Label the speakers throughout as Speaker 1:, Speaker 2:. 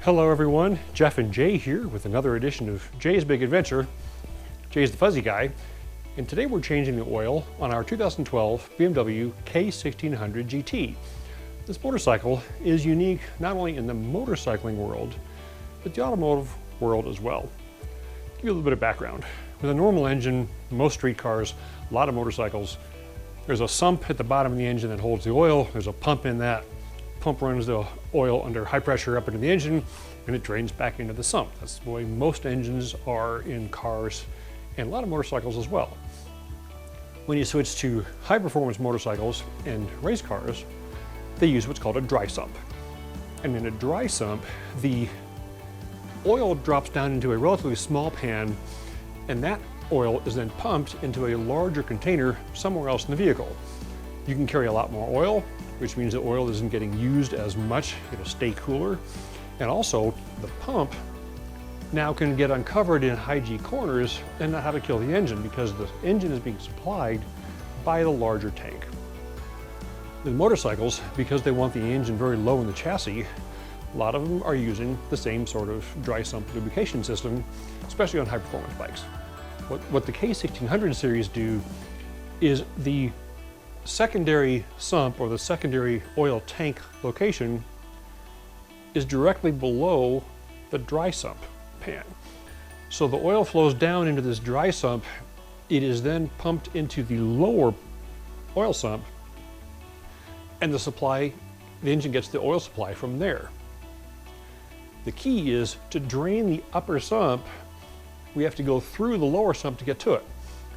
Speaker 1: Hello everyone, Jeff and Jay here with another edition of Jay's Big Adventure. Jay's the fuzzy guy, and today we're changing the oil on our 2012 BMW K1600 GT. This motorcycle is unique not only in the motorcycling world, but the automotive world as well. Give you a little bit of background. With a normal engine, most street cars, a lot of motorcycles, there's a sump at the bottom of the engine that holds the oil. There's a pump in that. Pump runs the oil under high pressure up into the engine and it drains back into the sump. That's the way most engines are in cars and a lot of motorcycles as well. When you switch to high performance motorcycles and race cars, they use what's called a dry sump. And in a dry sump, the oil drops down into a relatively small pan, and that oil is then pumped into a larger container somewhere else in the vehicle. You can carry a lot more oil, which means the oil isn't getting used as much. It'll stay cooler. And also, the pump now can get uncovered in high G corners and not have to kill the engine because the engine is being supplied by the larger tank. With motorcycles, because they want the engine very low in the chassis, a lot of them are using the same sort of dry sump lubrication system, especially on high performance bikes. What the K1600 series do is the secondary sump or the secondary oil tank location is directly below the dry sump pan. So the oil flows down into this dry sump. It is then pumped into the lower oil sump, and the engine gets the oil supply from there. The key is to drain the upper sump, we have to go through the lower sump to get to it.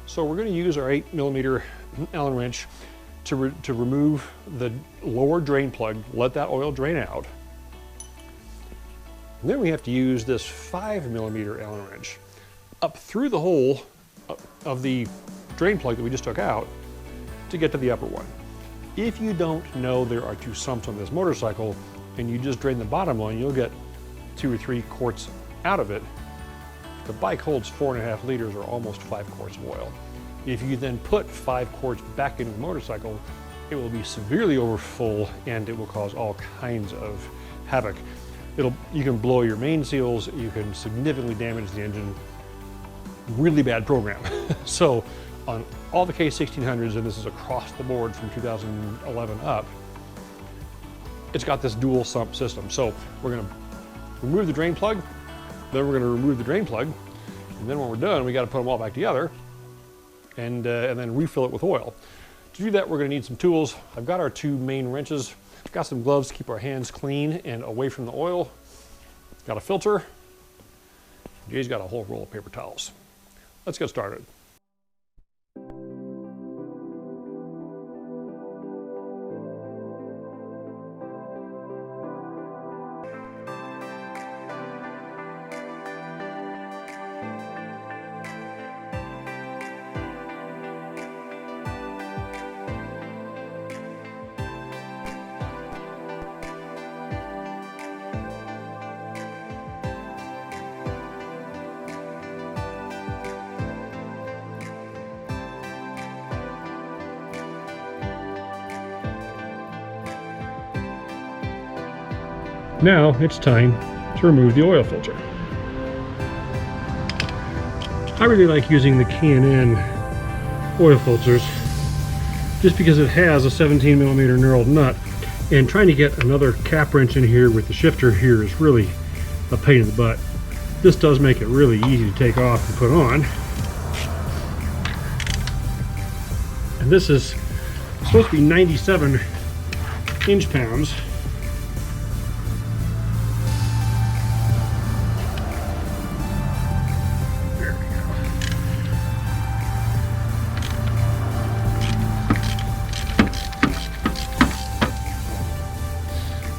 Speaker 1: So we're going to use our 8mm Allen wrench to remove the lower drain plug, let that oil drain out. And then we have to use this 5mm Allen wrench up through the hole of the drain plug that we just took out to get to the upper one. If you don't know there are two sumps on this motorcycle and you just drain the bottom one, you'll get 2 or 3 quarts out of it. The bike holds 4.5 liters or almost 5 quarts of oil. If you then put 5 quarts back into the motorcycle, it will be severely over full and it will cause all kinds of havoc. You can blow your main seals, you can significantly damage the engine. Really bad program. So on all the K1600s, and this is across the board from 2011 up, it's got this dual sump system. So we're gonna remove the drain plug, then we're gonna remove the drain plug, and then when we're done, we gotta put them all back together and then refill it with oil. To do that, we're gonna need some tools. I've got our 2 main wrenches. I've got some gloves to keep our hands clean and away from the oil. Got a filter. Jay's got a whole roll of paper towels. Let's get started. Now it's time to remove the oil filter. I really like using the K&N oil filters just because it has a 17mm knurled nut, and trying to get another cap wrench in here with the shifter here is really a pain in the butt. This does make it really easy to take off and put on. And this is supposed to be 97 inch-pounds.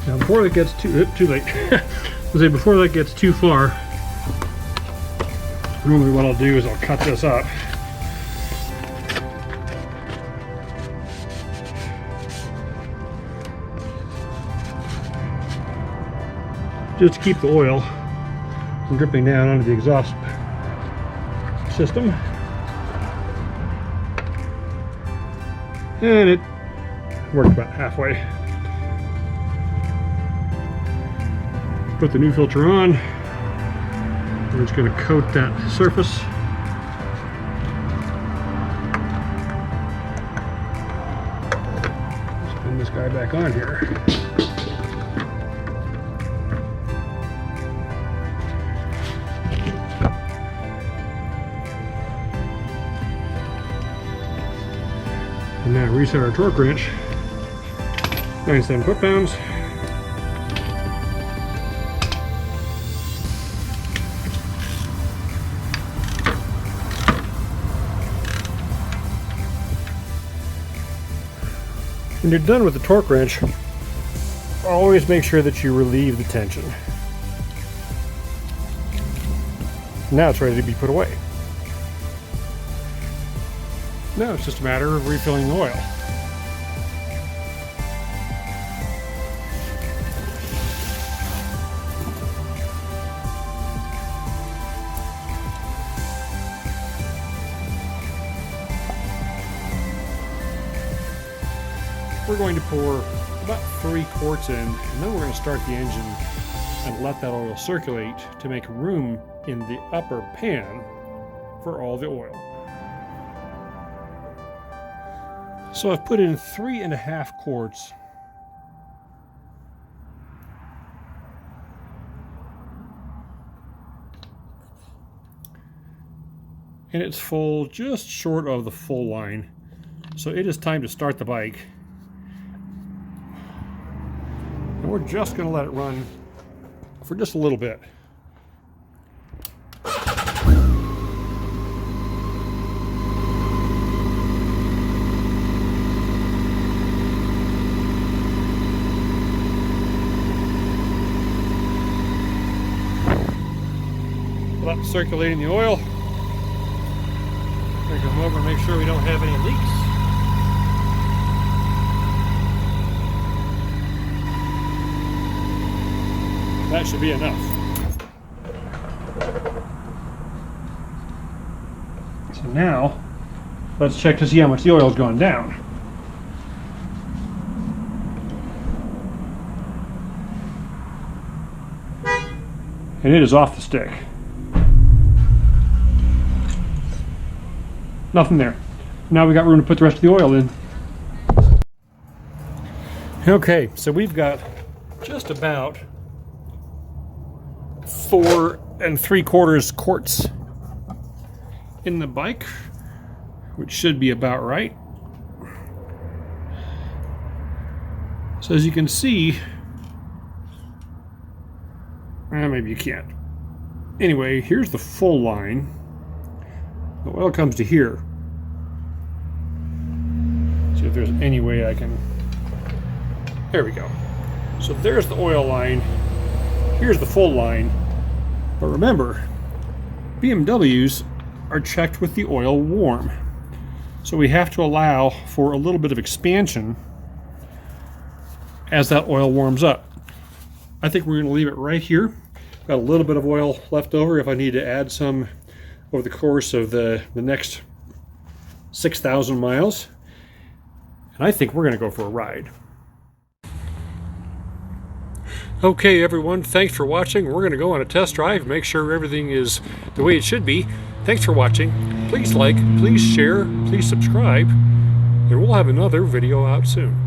Speaker 1: Now before that gets too late, before that gets too far, normally what I'll do is I'll cut this up. Just to keep the oil from dripping down onto the exhaust system. And it worked about halfway. Put the new filter on. We're just going to coat that surface. Spin this guy back on here. And now reset our torque wrench. 97 foot-pounds. When you're done with the torque wrench, always make sure that you relieve the tension. Now it's ready to be put away. Now it's just a matter of refilling the oil. We're going to pour about 3 quarts in, and then we're going to start the engine and let that oil circulate to make room in the upper pan for all the oil. So I've put in 3.5 quarts. And it's full, just short of the full line. So it is time to start the bike. And we're just going to let it run for just a little bit. Well, that's circulating the oil. We're going to come over and make sure we don't have any leaks. That should be enough. So now, let's check to see how much the oil's gone down. And it is off the stick. Nothing there. Now we got room to put the rest of the oil in. Okay, so we've got just about 4 3/4 quarts in the bike, which should be about right. So as you can see, maybe you can't. Anyway, here's the full line. The oil comes to here. See if there's any way I can. There we go. So there's the oil line. Here's the full line. But remember, BMWs are checked with the oil warm. So we have to allow for a little bit of expansion as that oil warms up. I think we're going to leave it right here. Got a little bit of oil left over if I need to add some over the course of the next 6,000 miles. And I think we're going to go for a ride. Okay everyone, thanks for watching. We're going to go on a test drive, make sure everything is the way it should be. Thanks for watching. Please like, please share, please subscribe, and we'll have another video out soon.